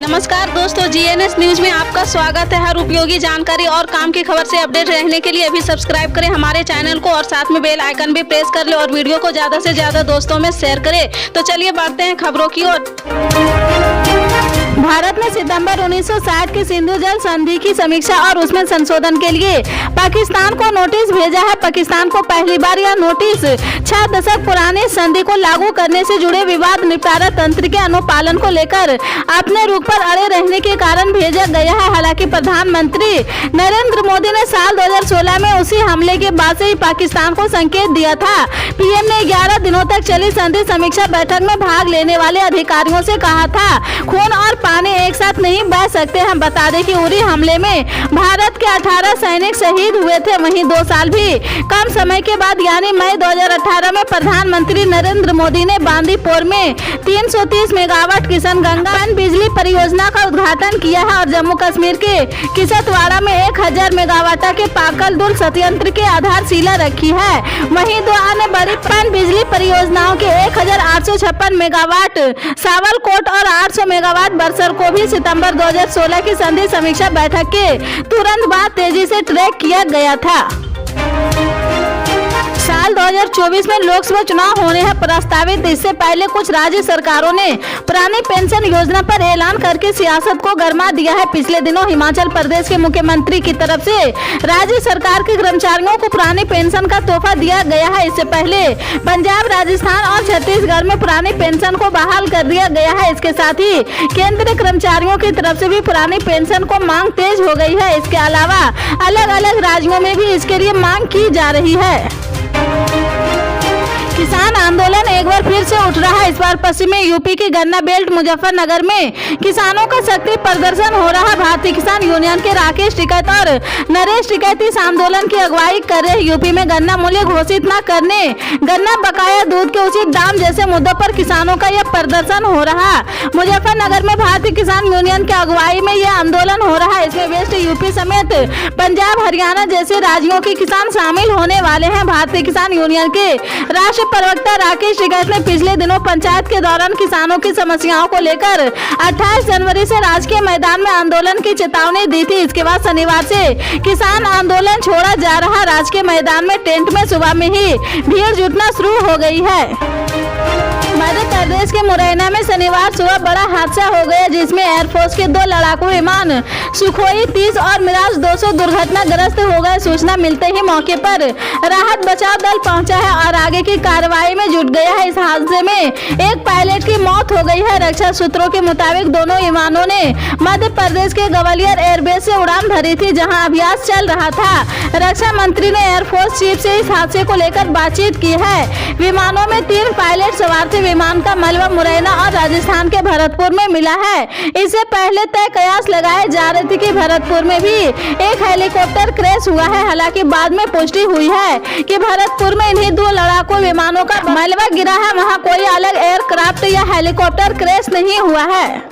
नमस्कार दोस्तों, GNS news में आपका स्वागत है। हर उपयोगी जानकारी और काम की खबर से अपडेट रहने के लिए अभी सब्सक्राइब करें हमारे चैनल को और साथ में बेल आइकन भी प्रेस कर ले और वीडियो को ज्यादा से ज्यादा दोस्तों में शेयर करें। तो चलिए बढ़ते हैं खबरों की ओर। भारत ने सितंबर 1960 की सिंधु जल संधि की समीक्षा और उसमें संशोधन के लिए पाकिस्तान को नोटिस भेजा है। पाकिस्तान को पहली बार यह नोटिस 6 दशक पुराने संधि को लागू करने से जुड़े विवाद निपटारा तंत्र के अनुपालन को लेकर अपने रुख पर अड़े रहने के कारण भेजा गया है। हालांकि प्रधानमंत्री नरेंद्र मोदी ने साल 2016 में उसी हमले के बाद से ही पाकिस्तान को संकेत दिया था। पीएम ने 11 दिनों तक चली संधि समीक्षा बैठक में भाग लेने वाले अधिकारियों से कहा था, खून और पानी एक साथ नहीं बह सकते। हम बता दें कि उरी हमले में भारत के 18 सैनिक शहीद हुए थे। वहीं 2 साल भी कम समय के बाद यानी मई 2018 में प्रधानमंत्री नरेंद्र मोदी ने बांदीपोर में 330 मेगावाट किशन गंगा बिजली परियोजना का उद्घाटन किया है और जम्मू कश्मीर के किसतवाड़ा में 1000 मेगावाट के पाकल दुल संयंत्र के आधारशिला रखी है। वहीं 2 अन्य बड़ी पन बिजली परियोजनाओं के 1856 मेगावाट सावलकोट और 800 मेगावाट बरसर को भी सितंबर 2016 की संधि समीक्षा बैठक के तुरंत बाद तेजी से ट्रैक किया गया था। साल 2024 में लोकसभा चुनाव होने हैं प्रस्तावित। इससे पहले कुछ राज्य सरकारों ने पुरानी पेंशन योजना पर ऐलान करके सियासत को गरमा दिया है। पिछले दिनों हिमाचल प्रदेश के मुख्यमंत्री की तरफ से राज्य सरकार के कर्मचारियों को पुरानी पेंशन का तोहफा दिया गया है। इससे पहले पंजाब, राजस्थान और छत्तीसगढ़ में पुरानी पेंशन को बहाल कर दिया गया है। इसके साथ ही केंद्रीय कर्मचारियों की तरफ से भी पुरानी पेंशन को मांग तेज हो गई है। इसके अलावा अलग अलग राज्यों में भी इसके लिए मांग की जा रही है। किसान आंदोलन एक बार फिर से उठ रहा है। इस बार पश्चिमी यूपी की गन्ना बेल्ट मुजफ्फरनगर में किसानों का शक्ति प्रदर्शन हो रहा है। भारतीय किसान यूनियन के राकेश टिकैत और नरेश टिकैत इस आंदोलन की अगुवाई कर रहे। यूपी में गन्ना मूल्य घोषित न करने, गन्ना बकाया दूध के उचित दाम जैसे मुद्दों पर किसानों का यह प्रदर्शन हो रहा। मुजफ्फरनगर में भारतीय किसान यूनियन की अगुवाई में यह आंदोलन हो रहा है। इसमें वेस्ट यूपी समेत पंजाब, हरियाणा जैसे राज्यों के किसान शामिल होने वाले हैं। भारतीय किसान यूनियन के राष्ट्रीय प्रवक्ता राकेश टिकैत ने पिछले दिनों पंचायत के दौरान किसानों की समस्याओं को लेकर 28 जनवरी से राजकीय मैदान में आंदोलन की चेतावनी दी थी। इसके बाद शनिवार से किसान आंदोलन छोड़ा जा रहा। राजकीय मैदान में टेंट में सुबह में ही भीड़ जुटना शुरू हो गई है। मध्य प्रदेश के मुरैना में शनिवार सुबह बड़ा हादसा हो गया, जिसमें एयरफोर्स के 2 लड़ाकू विमान सुखोई 30 और मिराज 200 दुर्घटनाग्रस्त हो गए। सूचना मिलते ही मौके पर राहत बचाव दल पहुंचा है और आगे की कार्रवाई में जुट गया है। इस हादसे में एक पायलट की मौत हो गई है। रक्षा सूत्रों के मुताबिक दोनों विमानों ने मध्य प्रदेश के ग्वालियर एयरबेस से उड़ान भरी थी, जहाँ अभ्यास चल रहा था। रक्षा मंत्री ने एयरफोर्स चीफ से इस हादसे को लेकर बातचीत की है। विमानों में 3 पायलट सवार थे। विमान का मलबा मुरैना और राजस्थान के भरतपुर में मिला है। इससे पहले तय कयास लगाए जा रहे थे कि भरतपुर में भी एक हेलीकॉप्टर क्रैश हुआ है। हालांकि बाद में पुष्टि हुई है कि भरतपुर में इन्हीं 2 लड़ाकू विमानों का मलबा गिरा है। वहां कोई अलग एयरक्राफ्ट या हेलीकॉप्टर क्रैश नहीं हुआ है।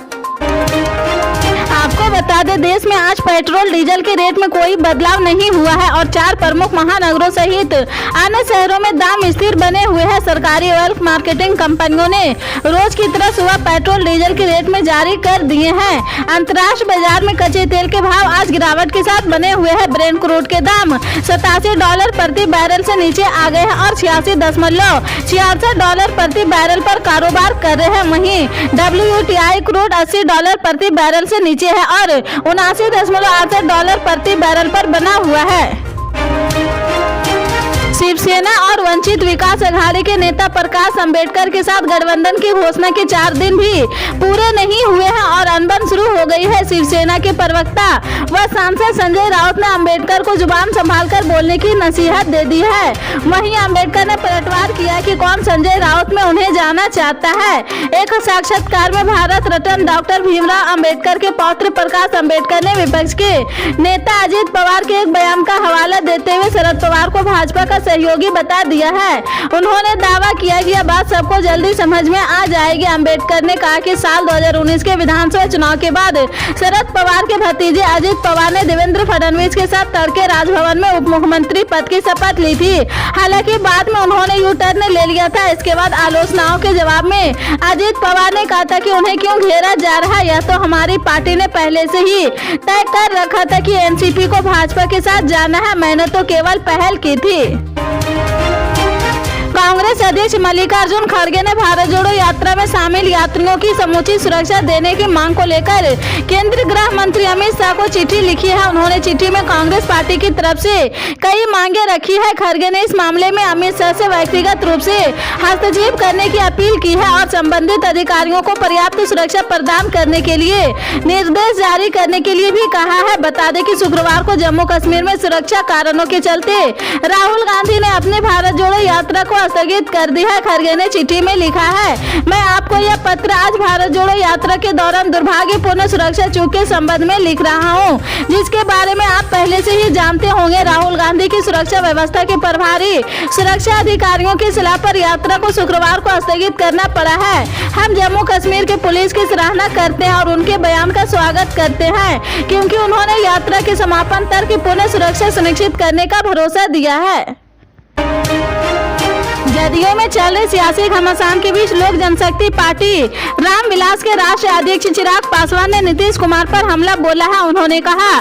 आपको बता दें, देश में आज पेट्रोल डीजल के रेट में कोई बदलाव नहीं हुआ है और 4 प्रमुख महानगरों सहित अन्य शहरों में दाम स्थिर बने हुए हैं। सरकारी और मार्केटिंग कंपनियों ने रोज की तरह सुबह पेट्रोल डीजल के रेट में जारी कर दिए हैं। अंतर्राष्ट्रीय बाजार में कच्चे तेल के भाव आज गिरावट के साथ बने हुए हैं। ब्रेंट क्रूड के दाम $87 प्रति बैरल से नीचे आ गए हैं और $86.66 प्रति बैरल पर कारोबार कर रहे हैं। वहीं WTI क्रूड $80 प्रति बैरल से नीचे है और $79.68 प्रति बैरल पर बना हुआ है। शिवसेना और वंचित विकास अघाड़ी के नेता प्रकाश अंबेडकर के साथ गठबंधन की घोषणा के 4 दिन भी पूरे नहीं हुए हैं और अनबन शुरू हो गई है। शिवसेना के प्रवक्ता व सांसद संजय राउत ने अंबेडकर को जुबान संभालकर बोलने की नसीहत दे दी है। वहीं अंबेडकर ने पलटवार किया कि कौन संजय राउत में उन्हें जाना चाहता है। एक साक्षात्कार में भारत रत्न डॉक्टर भीमराव अंबेडकर के पौत्र प्रकाश अंबेडकर ने विपक्ष के नेता अजित पवार के एक बयान का हवाला देते हुए शरद पवार को भाजपा का सहयोगी बता दिया है। उन्होंने दावा किया कि यह बात सबको जल्दी समझ में आ जाएगी। अंबेडकर ने कहा कि साल 2019 के विधानसभा चुनाव के बाद शरद पवार के भतीजे अजित पवार ने देवेंद्र फडणवीस के साथ तड़के राजभवन में उप मुख्यमंत्री पद की शपथ ली थी। हालांकि बाद में उन्होंने यू टर्न ले लिया था। इसके बाद आलोचनाओं के जवाब में अजित पवार ने कहा था कि उन्हें क्यों घेरा जा रहा है। यह तो हमारी पार्टी ने पहले से ही तय कर रखा था कि एनसीपी को भाजपा के साथ जाना है, मैंने तो केवल पहल की थी। कांग्रेस अध्यक्ष मल्लिकार्जुन खड़गे ने भारत जोड़ो यात्रा में शामिल यात्रियों की समुचित सुरक्षा देने की मांग को लेकर केंद्रीय गृह मंत्री अमित शाह को चिट्ठी लिखी है। उन्होंने चिट्ठी में कांग्रेस पार्टी की तरफ से कई मांगे रखी है। खड़गे ने इस मामले में अमित शाह से व्यक्तिगत रूप से हस्तक्षेप करने की अपील की है और संबंधित अधिकारियों को पर्याप्त सुरक्षा प्रदान करने के लिए निर्देश जारी करने के लिए भी कहा है। बता दें कि शुक्रवार को जम्मू कश्मीर में सुरक्षा कारणों के चलते राहुल गांधी ने अपने भारत जोड़ो यात्रा को स्थगित कर दी है। खड़गे ने चिट्ठी में लिखा है, मैं आपको यह पत्र आज भारत जोड़ो यात्रा के दौरान दुर्भाग्यपूर्ण सुरक्षा चूक के संबंध में लिख रहा हूं, जिसके बारे में आप पहले से ही जानते होंगे। राहुल गांधी की सुरक्षा व्यवस्था के प्रभारी सुरक्षा अधिकारियों की सलाह पर यात्रा को शुक्रवार को स्थगित करना पड़ा है। हम जम्मू कश्मीर के पुलिस की सराहना करते हैं और उनके बयान का स्वागत करते हैं, क्योंकि उन्होंने यात्रा के समापन तक की पूर्ण सुरक्षा सुनिश्चित करने का भरोसा दिया है। जदयू में चल रहे सियासी घमासान के बीच लोक जनशक्ति पार्टी रामविलास के राष्ट्रीय अध्यक्ष चिराग पासवान ने नीतीश कुमार पर हमला बोला है। उन्होंने कहा,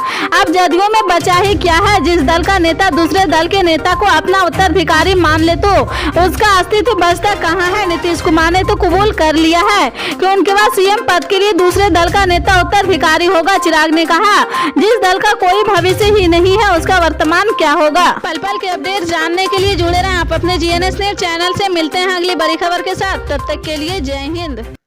अब जदयू में बचा ही क्या है। जिस दल का नेता दूसरे दल के नेता को अपना उत्तराधिकारी मान ले तो उसका अस्तित्व बचता कहाँ है। नीतीश कुमार ने तो कबूल कर लिया है कि उनके बाद सीएम पद के लिए दूसरे दल का नेता उत्तराधिकारी होगा। चिराग ने कहा, जिस दल का कोई भविष्य ही नहीं है उसका वर्तमान क्या होगा। पल पल के अपडेट जानने के लिए जुड़े रहें आप अपने GNS न्यूज़ चैनल से। मिलते हैं अगली बड़ी खबर के साथ, तब तक के लिए जय हिंद।